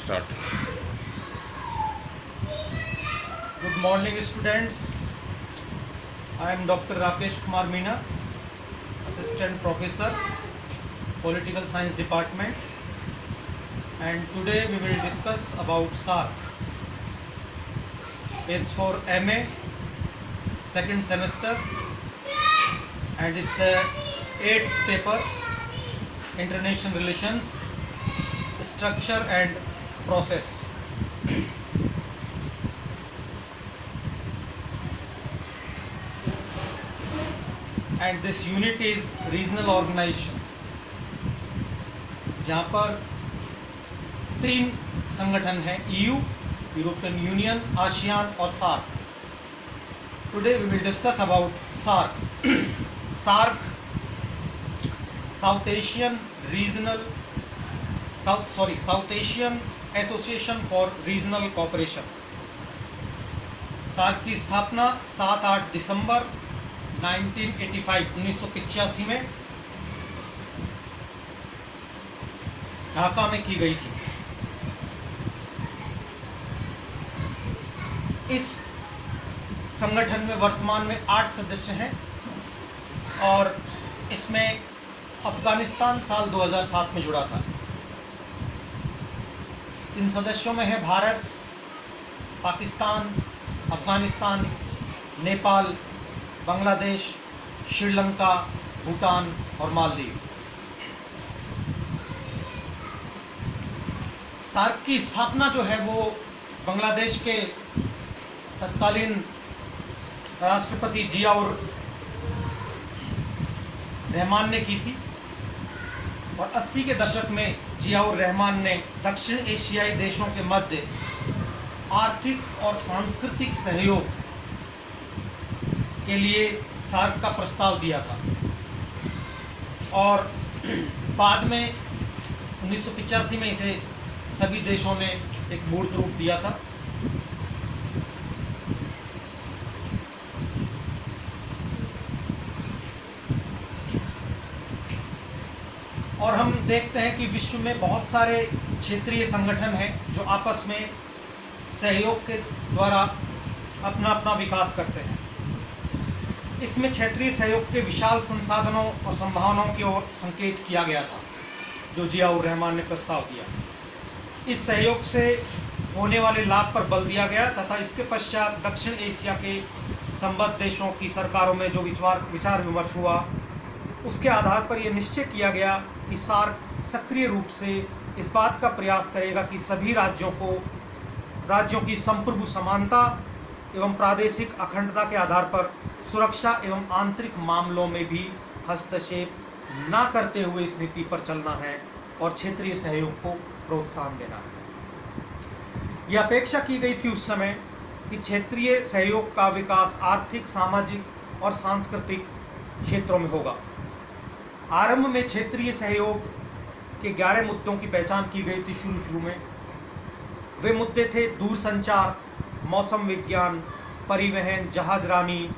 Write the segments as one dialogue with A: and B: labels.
A: Start.
B: Good morning, students. I am Dr. Rakesh Kumar Meena, Assistant Professor, Political Science Department, and today we will discuss about SARC. It's for MA, second semester, and it's a 8th paper, International Relations, Structure and Process. And this unit is regional organization, जहाँ पर 3 संगठन हैं, EU, European Union, ASEAN और SAARC. Today we will discuss about SAARC. SAARC South Asian Association for Regional Cooperation. SAARC की स्थापना 7-8 दिसंबर 1985 में ढाका में की गई थी. इस संगठन में वर्तमान में 8 सदस्य हैं और इसमें अफगानिस्तान साल 2007 में जुड़ा था. इन सदस्यों में है भारत, पाकिस्तान, अफगानिस्तान, नेपाल, बांग्लादेश, श्रीलंका, भूटान और मालदीव. सार्क की स्थापना जो है वो बांग्लादेश के तत्कालीन राष्ट्रपति जियाउर रहमान ने की थी और 80 के दशक में जियाउर रहमान ने दक्षिण एशियाई देशों के मध्य आर्थिक और सांस्कृतिक सहयोग के लिए सार्क का प्रस्ताव दिया था और बाद में 1985 में इसे सभी देशों ने एक मूर्त रूप दिया था. और हम देखते हैं कि विश्व में बहुत सारे क्षेत्रीय संगठन हैं जो आपस में सहयोग के द्वारा अपना अपना विकास करते हैं. इसमें क्षेत्रीय सहयोग के विशाल संसाधनों और संभावनाओं की ओर संकेत किया गया था जो जियाउर रहमान ने प्रस्ताव दिया. इस सहयोग से होने वाले लाभ पर बल दिया गया तथा इसके पश्चात दक्षिण एशिया के संबद्ध देशों की सरकारों में जो विचार विमर्श हुआ उसके आधार पर यह निश्चय किया गया कि सार्क सक्रिय रूप से इस बात का प्रयास करेगा कि सभी राज्यों की संप्रभु समानता एवं प्रादेशिक अखंडता के आधार पर सुरक्षा एवं आंतरिक मामलों में भी हस्तक्षेप न करते हुए इस नीति पर चलना है और क्षेत्रीय सहयोग को प्रोत्साहन देना है. यह अपेक्षा की गई थी उस समय कि क्षेत्रीय सहयोग का विकास आर्थिक, सामाजिक और सांस्कृतिक क्षेत्रों में होगा. आरंभ में क्षेत्रीय सहयोग के 11 मुद्दों की पहचान की गई थी. शुरू में वे मुद्दे थे दूरसंचार, मौसम विज्ञान, परिवहन, जहाजरानी,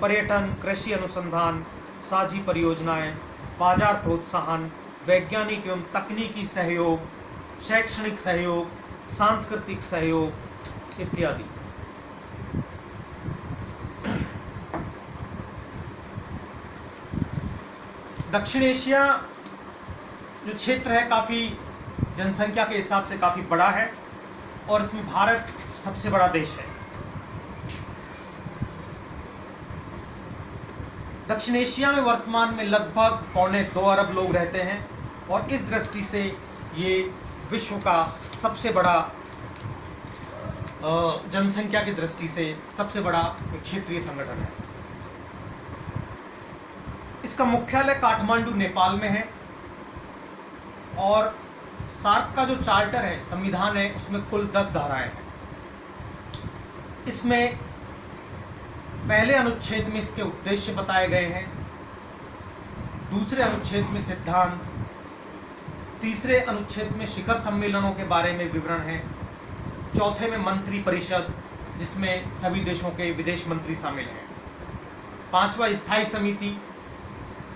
B: पर्यटन, कृषि अनुसंधान, साझी परियोजनाएं, बाजार प्रोत्साहन, वैज्ञानिक एवं तकनीकी सहयोग, शैक्षणिक सहयोग, सांस्कृतिक सहयोग इत्यादि. दक्षिण एशिया जो क्षेत्र है काफ़ी जनसंख्या के हिसाब से काफ़ी बड़ा है और इसमें भारत सबसे बड़ा देश है. दक्षिण एशिया में वर्तमान में लगभग 2.25 अरब लोग रहते हैं और इस दृष्टि से ये विश्व का सबसे बड़ा जनसंख्या की दृष्टि से सबसे बड़ा क्षेत्रीय संगठन है. इसका मुख्यालय काठमांडू, नेपाल में है और सार्क का जो चार्टर है, संविधान है, उसमें कुल 10 धाराएं हैं. इसमें पहले अनुच्छेद में इसके उद्देश्य बताए गए हैं, दूसरे अनुच्छेद में सिद्धांत, तीसरे अनुच्छेद में शिखर सम्मेलनों के बारे में विवरण है, चौथे में मंत्री परिषद जिसमें सभी देशों के विदेश मंत्री शामिल हैं, पांचवा स्थायी समिति,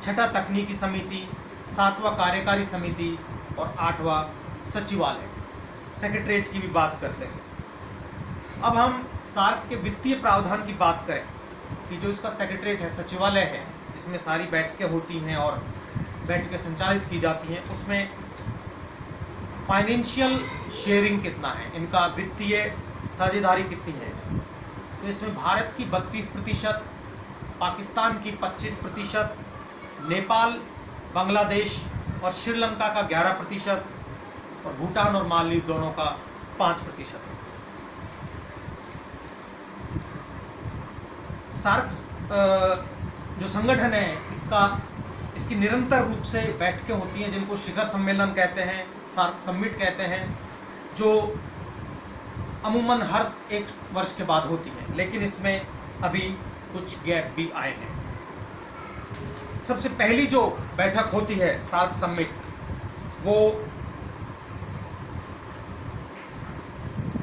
B: छठा तकनीकी समिति, सातवां कार्यकारी समिति और आठवां सचिवालय. सेक्रेटरीट की भी बात करते हैं। अब हम सार्क के वित्तीय प्रावधान की बात करें कि जो इसका सेक्रेटरीट है, सचिवालय है, जिसमें सारी बैठकें होती हैं और बैठकें संचालित की जाती हैं, उसमें फाइनेंशियल शेयरिंग कितना है, इनका वित्तीय साझेदारी कितनी है। तो इसमें भारत की 32%, पाकिस्तान की 25%, नेपाल, बांग्लादेश और श्रीलंका का 11% और भूटान और मालदीव दोनों का 5% है। सार्क जो संगठन है, इसकी निरंतर रूप से बैठकें होती हैं, जिनको शिखर सम्मेलन कहते हैं, सार्क समिट कहते हैं, जो अमूमन हर 1 वर्ष के बाद होती है, लेकिन इसमें अभी कुछ गैप भी आए हैं। सबसे पहली जो बैठक होती है सार्क समिट, वो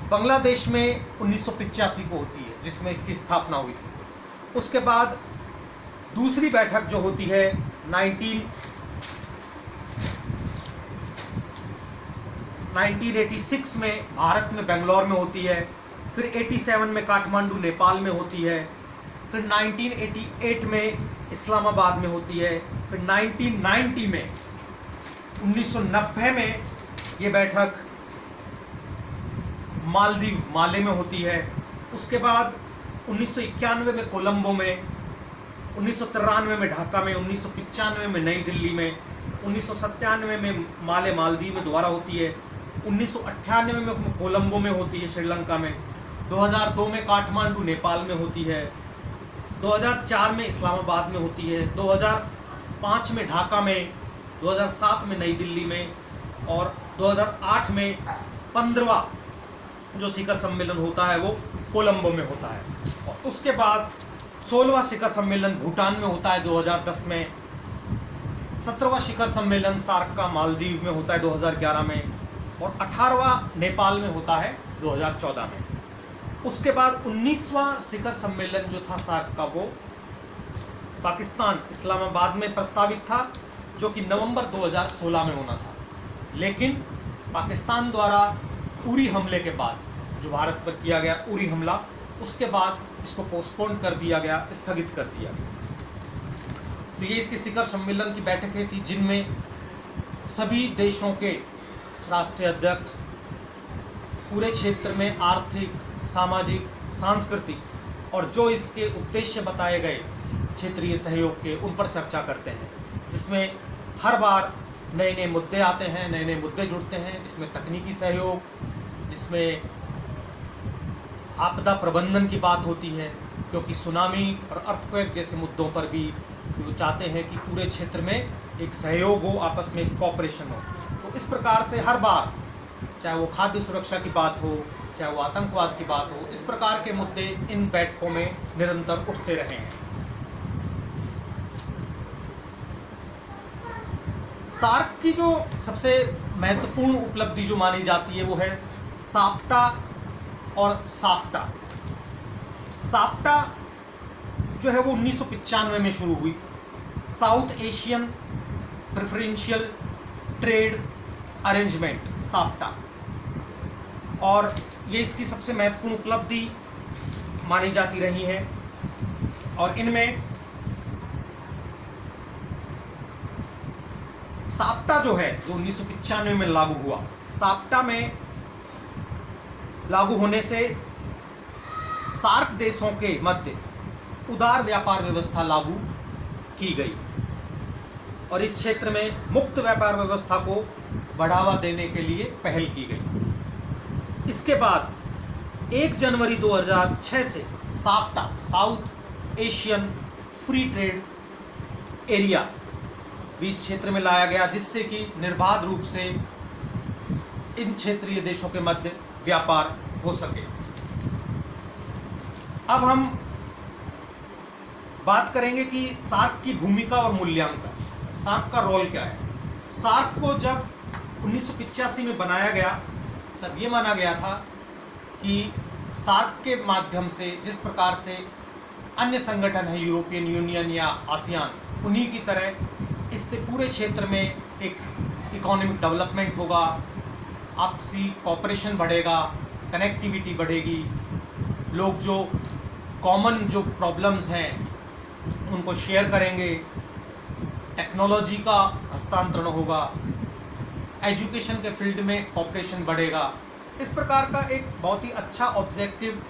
B: बांग्लादेश में 1985 को होती है, जिसमें इसकी स्थापना हुई थी। उसके बाद दूसरी बैठक जो होती है 1986 में भारत में बेंगलोर में होती है, फिर 87 में काठमांडू नेपाल में होती है, फिर 1988 में इस्लामाबाद में होती है, फिर 1990 में 1990 में ये बैठक माले में होती है। उसके बाद 1991 में कोलंबो में, 1993 में ढाका में, 1995 में नई दिल्ली में, 1997 में मालदीव में दोबारा होती है, 1998 में कोलंबो में होती है श्रीलंका में, 2002 में काठमांडू नेपाल में होती है, 2004 में इस्लामाबाद में होती है, 2005 में ढाका में, 2007 में नई दिल्ली में और 2008 में 15वां जो शिखर सम्मेलन होता है वो कोलंबो में होता है। और उसके बाद 16वां शिखर सम्मेलन भूटान में होता है 2010 में, 17वां शिखर सम्मेलन सार्क का मालदीव में होता है 2011 में और 18वां नेपाल में होता है 2014 में। उसके बाद 19वां शिखर सम्मेलन जो था सार्क का, वो पाकिस्तान इस्लामाबाद में प्रस्तावित था, जो कि नवंबर 2016 में होना था, लेकिन पाकिस्तान द्वारा उरी हमले के बाद, जो भारत पर किया गया उरी हमला, उसके बाद इसको पोस्टपोन कर दिया गया, स्थगित कर दिया गया। तो ये इसके शिखर सम्मेलन की बैठकें थी, जिनमें सभी देशों के राष्ट्रीय अध्यक्ष पूरे क्षेत्र में आर्थिक, सामाजिक, सांस्कृतिक और जो इसके उद्देश्य बताए गए क्षेत्रीय सहयोग के, उन पर चर्चा करते हैं, जिसमें हर बार नए नए मुद्दे आते हैं, नए नए मुद्दे जुड़ते हैं, जिसमें तकनीकी सहयोग, जिसमें आपदा प्रबंधन की बात होती है, क्योंकि सुनामी और अर्थक्वेक जैसे मुद्दों पर भी वो चाहते हैं कि पूरे क्षेत्र में एक सहयोग हो, आपस में एक कोऑपरेशन हो। तो इस प्रकार से हर बार, चाहे वो खाद्य सुरक्षा की बात हो, चाहे वो आतंकवाद की बात हो, इस प्रकार के मुद्दे इन बैठकों में निरंतर उठते रहे हैं। सार्क की जो सबसे महत्वपूर्ण उपलब्धि जो मानी जाती है वो है साफ्टा और साफ्टा। साफ्टा जो है वो 1995 में शुरू हुई, south Asian preferential trade arrangement, SAFTA, और ये इसकी सबसे महत्वपूर्ण उपलब्धि मानी जाती रही है। और इनमें साफ्टा जो है, जो 1995 में लागू हुआ, साफ्टा में लागू होने से सार्क देशों के मध्य उदार व्यापार व्यवस्था लागू की गई और इस क्षेत्र में मुक्त व्यापार व्यवस्था को बढ़ावा देने के लिए पहल की गई। इसके बाद 1 जनवरी 2006 से SAFTA, south Asian free trade area, भी इस क्षेत्र में लाया गया, जिससे कि निर्बाध रूप से इन क्षेत्रीय देशों के मध्य व्यापार हो सके। अब हम बात करेंगे कि सार्क की भूमिका और मूल्यांकन, सार्क का रोल क्या है। सार्क को जब 1985 में बनाया गया, तब ये माना गया था कि सार्क के माध्यम से, जिस प्रकार से अन्य संगठन है, यूरोपियन यूनियन या आसियान, उन्हीं की तरह इससे पूरे क्षेत्र में एक इकोनॉमिक डेवलपमेंट होगा, आपसी कॉपरेशन बढ़ेगा, कनेक्टिविटी बढ़ेगी, लोग जो कॉमन जो प्रॉब्लम्स हैं उनको शेयर करेंगे, टेक्नोलॉजी का हस्तांतरण होगा, एजुकेशन के फील्ड में कॉपरेशन बढ़ेगा। इस प्रकार का एक बहुत ही अच्छा ऑब्जेक्टिव